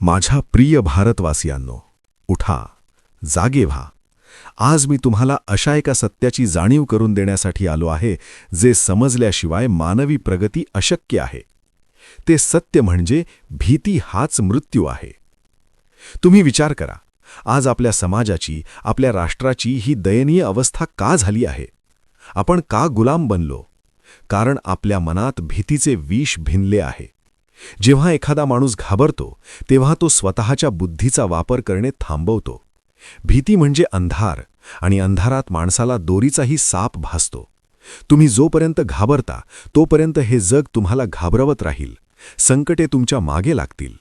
माझ्या प्रिय भारतवासियांनो, उठा, जागे व्हा. आज मी तुम्हाला अशा एका सत्याची जाणीव करून देण्यासाठी आलो आहे जे समजल्याशिवाय मानवी प्रगती अशक्य आहे. ते सत्य म्हणजे भीती हाच मृत्यू आहे. तुम्ही विचार करा, आज आपल्या समाजाची, आपल्या राष्ट्राची ही दयनीय अवस्था का झाली आहे? आपण का गुलाम बनलो? कारण आपल्या मनात भीतीचे विष भिनले आहे. जेव्हा एखादा माणूस घाबरतो तेव्हा तो स्वतःच्या बुद्धीचा वापर करणे थांबवतो. भीती म्हणजे अंधार, आणि अंधारात माणसाला दोरीचाही साप भासतो. तुम्ही जोपर्यंत घाबरता तोपर्यंत हे जग तुम्हाला घाबरवत राहील. संकटे तुमच्या मागे लागतील.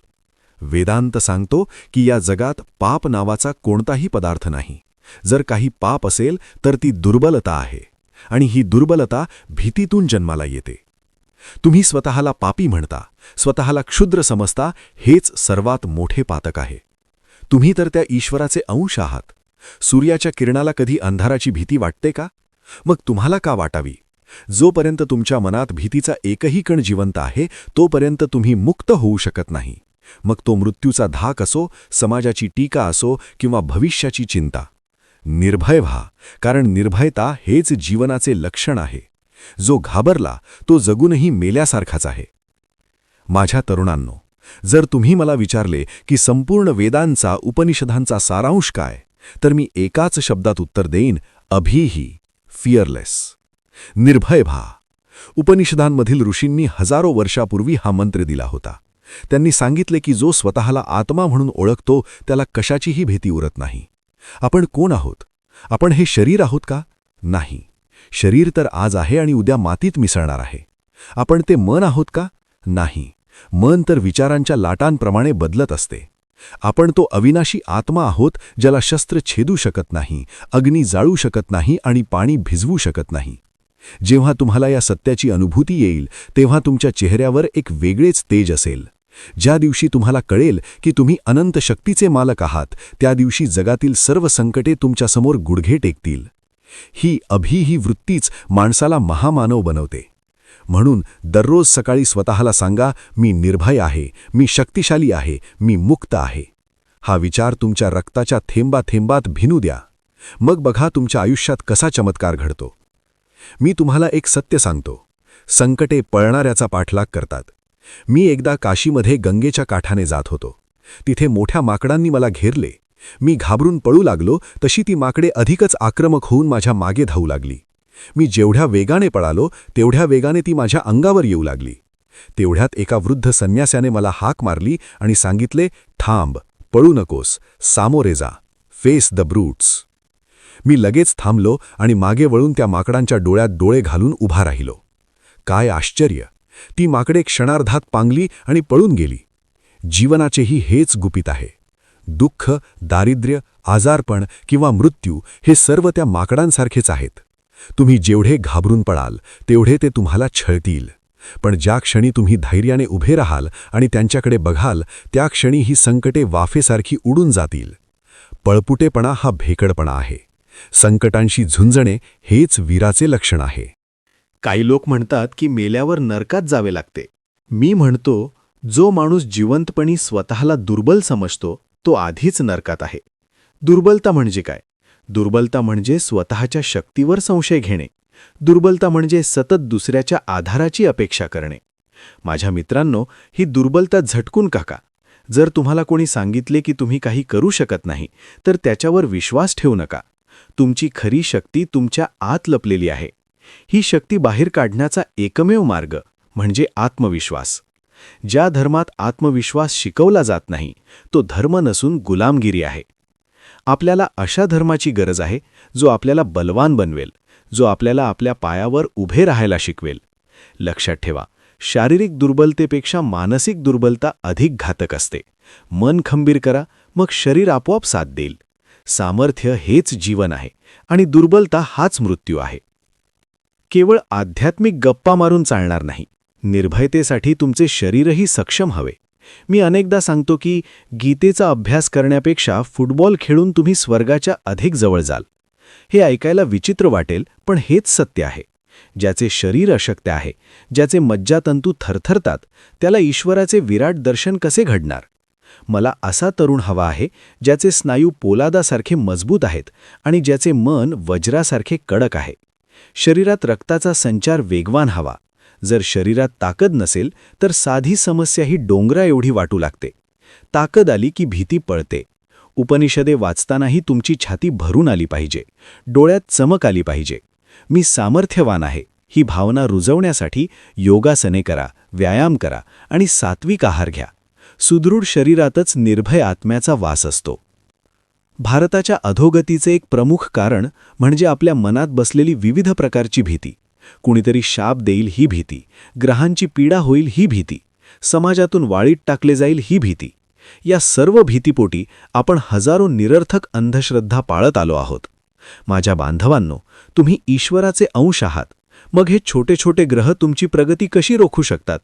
वेदांत सांगतो की या जगात पाप नावाचा कोणताही पदार्थ नाही. जर काही पाप असेल तर ती दुर्बलता आहे, आणि ही दुर्बलता भीतीतून जन्माला येते. तुम्ही स्वतःला पापी म्हणता, स्वतःला क्षुद्र समजता, हेच सर्वात मोठे पातक आहे. तुम्ही तर त्या ईश्वराचे अंश आहात. सूर्याच्या किरणाला कधी अंधाराची भीती वाटते का? मग तुम्हाला का वाटावी? जोपर्यंत तुमच्या मनात भीतीचा एकही कण जिवंत आहे तोपर्यंत तुम्ही मुक्त होऊ शकत नाही. मग तो मृत्यूचा धाक असो, समाजाची टीका असो किंवा भविष्याची चिंता. निर्भय व्हा, कारण निर्भयता हेच जीवनाचे लक्षण आहे. जो घाबरला तो जगूनही मेल्यासारखाच आहे. माझ्या तरुणांनो, जर तुम्ही मला विचारले की संपूर्ण वेदांचा, उपनिषदांचा सारांश काय, तर मी एकाच शब्दात उत्तर देईन: अभीही, फिअरलेस. निर्भय व्हा. उपनिषदांमधील ऋषींनी हजारो वर्षापूर्वी हा मंत्र दिला होता. त्यांनी सांगितले की जो स्वतःला आत्मा म्हणून ओळखतो त्याला कशाचीही भीती उरत नाही. आपण कोण आहोत? आपण हे शरीर आहोत का? नाही. शरीर तर आज आहे आणि उद्या मातीत मिसळणार आहे. आपण ते मन आहोत का? नाही. मन तर विचारांच्या लाटांप्रमाणे बदलत असते. आपण तो अविनाशी आत्मा आहोत ज्याला शस्त्र छेदू शकत नाही, अग्नी जाळू शकत नाही आणि पाणी भिजवू शकत नाही. जेव्हा तुम्हाला या सत्याची अनुभूती येईल तेव्हा तुमच्या चेहऱ्यावर एक वेगळेच तेज असेल. ज्या दिवशी तुम्हाला कळेल की तुम्ही अनंत शक्तीचे मालक आहात, त्या दिवशी जगातील सर्व संकटे तुमच्यासमोर गुडघे टेकतील. ही अभीही वृत्तीच माणसाला महामानव बनवते. म्हणून दररोज सकाळी स्वतःला सांगा: मी निर्भय आहे, मी शक्तिशाली आहे, मी मुक्त आहे. हा विचार तुमच्या रक्ताच्या थेंबाथेंबात भिनू द्या. मग बघा तुमच्या आयुष्यात कसा चमत्कार घडतो. मी तुम्हाला एक सत्य सांगतो: संकटे पळणाऱ्याचा पाठलाग करतात. मी एकदा काशीमध्ये गंगेच्या काठाने जात होतो. तिथे मोठ्या माकडांनी मला घेरले. मी घाबरून पळू लागलो तशी ती माकडे अधिकच आक्रमक होऊन माझ्या मागे धावू लागली. मी जेवढ्या वेगाने पळालो तेवढ्या वेगाने ती माझ्या अंगावर येऊ लागली. तेवढ्यात एका वृद्ध संन्यासाने मला हाक मारली आणि सांगितले: थांब, पळू नकोस, सामोरे जा, फेस द ब्रूट्स. मी लगेच थांबलो आणि मागे वळून त्या माकडांच्या डोळ्यात डोळे घालून उभा राहिलो. काय आश्चर्य! ती माकडे क्षणार्धात पांगली आणि पळून गेली. जीवनाचेही हेच गुपित आहे. दुःख, दारिद्र्य, आजारपण किंवा मृत्यू हे सर्व त्या माकडांसारखेच आहेत. तुम्ही जेवढे घाबरून पळाल तेवढे ते तुम्हाला छळतील. पण ज्या क्षणी तुम्ही धैर्याने उभे राहाल आणि त्यांच्याकडे बघाल, त्या क्षणी ही संकटे वाफेसारखी उडून जातील. पळपुटेपणा हा भेकडपणा आहे. संकटांशी झुंजणे हेच वीराचे लक्षण आहे. काही लोक म्हणतात की मेल्यावर नरकात जावे लागते. मी म्हणतो, जो माणूस जिवंतपणी स्वतःला दुर्बल समजतो तो आधीच नरकात आहे. दुर्बलता म्हणजे काय? दुर्बलता म्हणजे स्वतःच्या शक्तीवर संशय घेणे. दुर्बलता म्हणजे सतत दुसऱ्याच्या आधाराची अपेक्षा करणे. माझ्या मित्रांनो, ही दुर्बलता झटकून टाका. जर तुम्हाला कोणी सांगितले की तुम्ही काही करू शकत नाही, तर त्याच्यावर विश्वास ठेवू नका. तुमची खरी शक्ती तुमच्या आत लपलेली आहे. ही शक्ती बाहेर काढण्याचा एकमेव मार्ग म्हणजे आत्मविश्वास. ज्या धर्मात आत्मविश्वास शिकवला जात नाही तो धर्म नसून गुलामगिरी आहे. आपल्याला अशा धर्माची गरज आहे जो आपल्याला बलवान बनवेल, जो आपल्याला आपल्या पायावर उभे राहायला शिकवेल. लक्षात ठेवा, शारीरिक दुर्बलतेपेक्षा मानसिक दुर्बलता अधिक घातक असते. मन खंबीर करा, मग शरीर आपोआप साथ देईल. सामर्थ्य हेच जीवन आहे आणि दुर्बलता हाच मृत्यू आहे. केवळ आध्यात्मिक गप्पा मारून चालणार नाही. निर्भयतेसाठी तुमचे शरीरही सक्षम हवे. मी अनेकदा सांगतो की गीतेचा अभ्यास करण्यापेक्षा फुटबॉल खेळून तुम्ही स्वर्गाच्या अधिक जवळ जाल. हे ऐकायला विचित्र वाटेल, पण हेच सत्य आहे. ज्याचे शरीर अशक्त आहे, ज्याचे मज्जातंतू थरथरतात, त्याला ईश्वराचे विराट दर्शन कसे घडणार? मला असा तरुण हवा आहे ज्याचे स्नायू पोलादासारखे मजबूत आहेत आणि ज्याचे मन वज्रासारखे कडक आहे. शरीरात रक्ताचा संचार वेगवान हवा. जर शरीरात ताकद नसेल तर साधी समस्याही डोंगरा एवढी वाटू लागते. ताकद आली की भीती पळते. उपनिषदे वाचतानाही तुमची छाती भरून आली पाहिजे, डोळ्यात चमक आली पाहिजे. मी सामर्थ्यवान आहे ही भावना रुजवण्यासाठी योगासने करा, व्यायाम करा आणि सात्विक आहार घ्या. सुदृढ शरीरातच निर्भय आत्म्याचा वास असतो. भारताच्या अधोगतीचे एक प्रमुख कारण म्हणजे आपल्या मनात बसलेली विविध प्रकारची भीती. कुणीतरी शाप देईल ही भीती, ग्रहांची पीडा होईल ही भीती, समाजातून वाळीत टाकले जाईल ही भीती. या सर्व भीतीपोटी आपण हजारो निरर्थक अंधश्रद्धा पाळत आलो आहोत. माझ्या बांधवांनो, तुम्ही ईश्वराचे अंश आहात. मग हे छोटे छोटे ग्रह तुमची प्रगती कशी रोखू शकतात?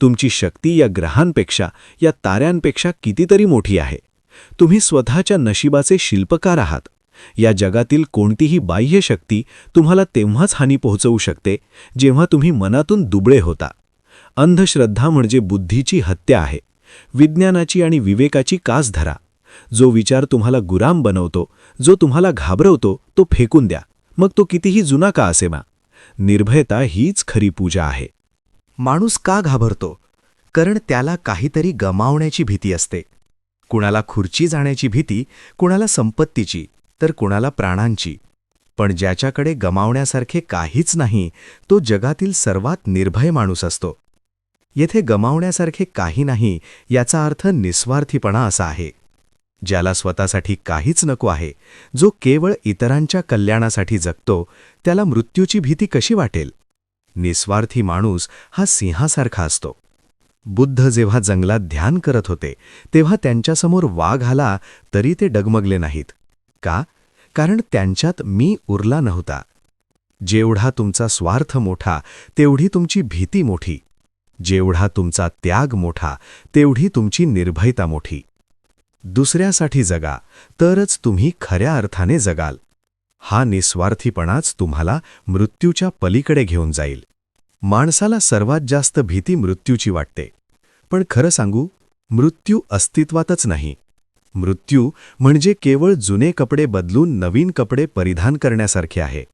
तुमची शक्ती या ग्रहांपेक्षा, या ताऱ्यांपेक्षा कितीतरी मोठी आहे. तुम्ही स्वतःच्या नशिबाचे शिल्पकार आहात. या जगातील कोणतीही बाह्य शक्ती तुम्हाला तेव्हाच हानी पोहोचवू शकते जेव्हा तुम्ही मनातून दुबळे होता. अंधश्रद्धा म्हणजे बुद्धीची हत्या आहे. विज्ञानाची आणि विवेकाची कास धरा. जो विचार तुम्हाला गुलाम बनवतो, जो तुम्हाला घाबरवतो, तो फेकून द्या, मग तो कितीही जुना का असेना. निर्भयता हीच खरी पूजा आहे. माणूस का घाबरतो? कारण त्याला काहीतरी गमावण्याची भीती असते. कुणाला खुर्ची जाण्याची भीती, कुणाला संपत्तीची, तर कुणाला प्राणांची. पण ज्याच्याकडे गमावण्यासारखे काहीच नाही तो जगातील सर्वात निर्भय माणूस असतो. येथे गमावण्यासारखे काही नाही याचा अर्थ निस्वार्थीपणा असा आहे. ज्याला स्वतःसाठी काहीच नको आहे, जो केवळ इतरांच्या कल्याणासाठी जगतो, त्याला मृत्यूची भीती कशी वाटेल? निस्वार्थी माणूस हा सिंहासारखा असतो. बुद्ध जेव्हा जंगलात ध्यान करत होते तेव्हा त्यांच्यासमोर वाघ आला तरी ते डगमगले नाहीत. का? कारण त्यांच्यात मी उरला नव्हता. जेवढा तुमचा स्वार्थ मोठा तेवढी तुमची भीती मोठी. जेवढा तुमचा त्याग मोठा तेवढी तुमची निर्भयता मोठी. दुसऱ्यासाठी जगा तरच तुम्ही खऱ्या अर्थाने जगाल. हा निस्वार्थीपणाच तुम्हाला मृत्यूच्या पलीकडे घेऊन जाईल. माणसाला सर्वात जास्त भीती मृत्यूची वाटते. पण खरं सांगू, मृत्यू अस्तित्वातच नाही. मृत्यू म्हणजे केवळ जुने कपडे बदलून नवीन कपडे परिधान करण्यासारखे आहे.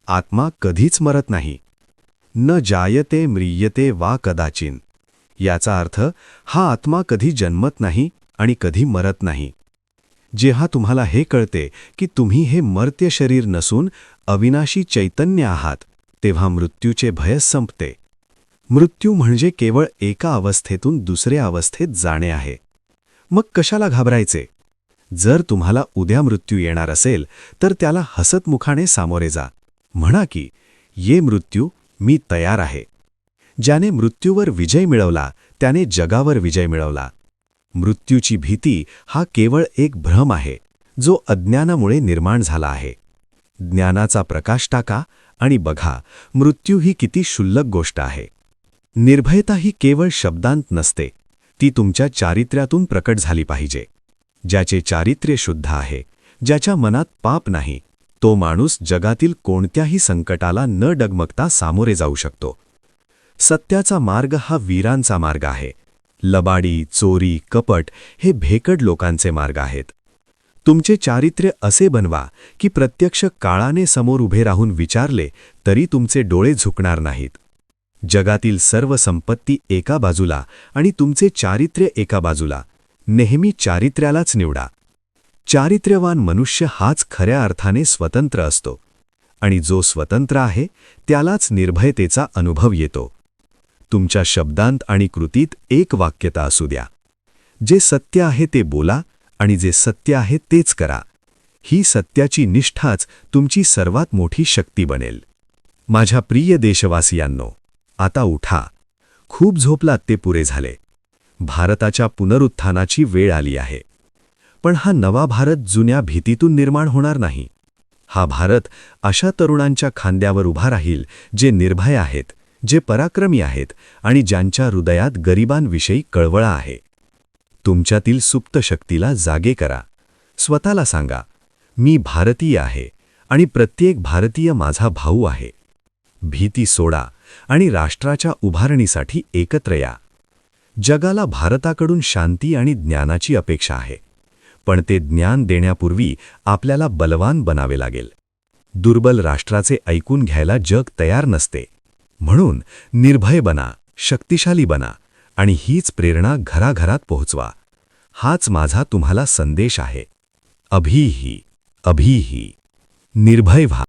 आत्मा कधीच मरत नाही. न जायते म्रियते वा कदाचिन. याचा अर्थ हा आत्मा कधी जन्मत नाही आणि कधी मरत नाही. जेव्हा तुम्हाला हे कळते की तुम्ही हे मर्त्य शरीर नसून अविनाशी चैतन्य आहात, तेव्हा मृत्यूचे भय संपते. मृत्यू म्हणजे केवळ एका अवस्थेतून दुसऱ्या अवस्थेत जाणे आहे. मग कशाला घाबरायचे? जर तुम्हाला उद्या मृत्यू येणार असेल तर त्याला हसतमुखाने सामोरे जा. म्हणा की, ये मृत्यू, मी तयार आहे. ज्याने मृत्यूवर विजय मिळवला त्याने जगावर विजय मिळवला. मृत्यूची भीती हा केवळ एक भ्रम आहे जो अज्ञानामुळे निर्माण झाला आहे. ज्ञानाचा प्रकाश टाका आणि बघा, मृत्यू ही किती क्षुल्लक गोष्ट आहे. निर्भयता ही केवळ शब्दांत नसते, ती तुमच्या चारित्र्यातून प्रकट झाली पाहिजे. ज्याचे चारित्र्य शुद्ध आहे, ज्याच्या मनात पाप नाही, तो माणूस जगातील कोणत्याही संकटाला न डगमगता सामोरे जाऊ शकतो. सत्याचा मार्ग हा वीरांचा मार्ग आहे. लबाडी, चोरी, कपट हे भेकड लोकांचे मार्ग आहेत. तुमचे चारित्र्य असे बनवा की प्रत्यक्ष काळाने समोर उभे राहून विचारले तरी तुमचे डोळे झुकणार नाहीत. जगातील सर्व संपत्ती एका बाजूला आणि तुमचे चारित्र्य एका बाजूला. नेहमी चारित्र्यालाच निवडा. चारित्र्यवान मनुष्य हाच खऱ्या अर्थाने स्वतंत्र असतो आणि जो स्वतंत्र आहे त्यालाच निर्भयतेचा अनुभव येतो. तुमच्या शब्दांत आणि कृतीत एक वाक्यता असू द्या. जे सत्य आहे ते बोला आणि जे सत्य आहे तेच करा. ही सत्याची निष्ठाच तुमची सर्वात मोठी शक्ती बनेल. माझ्या प्रिय देशवासियांनो, आता उठा. खूप झोपलात ते पुरे झाले. भारताच्या पुनरुत्थानाची वेळ आली आहे. पण हा नवा भारत जुन्या भीतीतून निर्माण होणार नाही. हा भारत अशा तरुणांच्या खांद्यावर उभा राहील जे निर्भय आहेत, जे पराक्रमी आहेत आणि ज्यांच्या हृदयात गरिबांविषयी कळवळा आहे. तुमच्यातील सुप्त शक्तीला जागे करा. स्वतःला सांगा, मी भारतीय आहे आणि प्रत्येक भारतीय माझा भाऊ आहे. भीती सोडा आणि राष्ट्राच्या उभारणीसाठी एकत्र या. जगाला भारताकडून शांती आणि ज्ञानाची अपेक्षा आहे, पण ते ज्ञान देण्यापूर्वी आपल्याला बलवान बनावे लागेल. दुर्बल राष्ट्राचे ऐकून घ्यायला जग तयार नसते. म्हणून निर्भय बना, शक्तिशाली बना आणि हीच प्रेरणा घराघरात पोहोचवा. हाच माझा तुम्हाला संदेश आहे. अभीही निर्भय व्हा.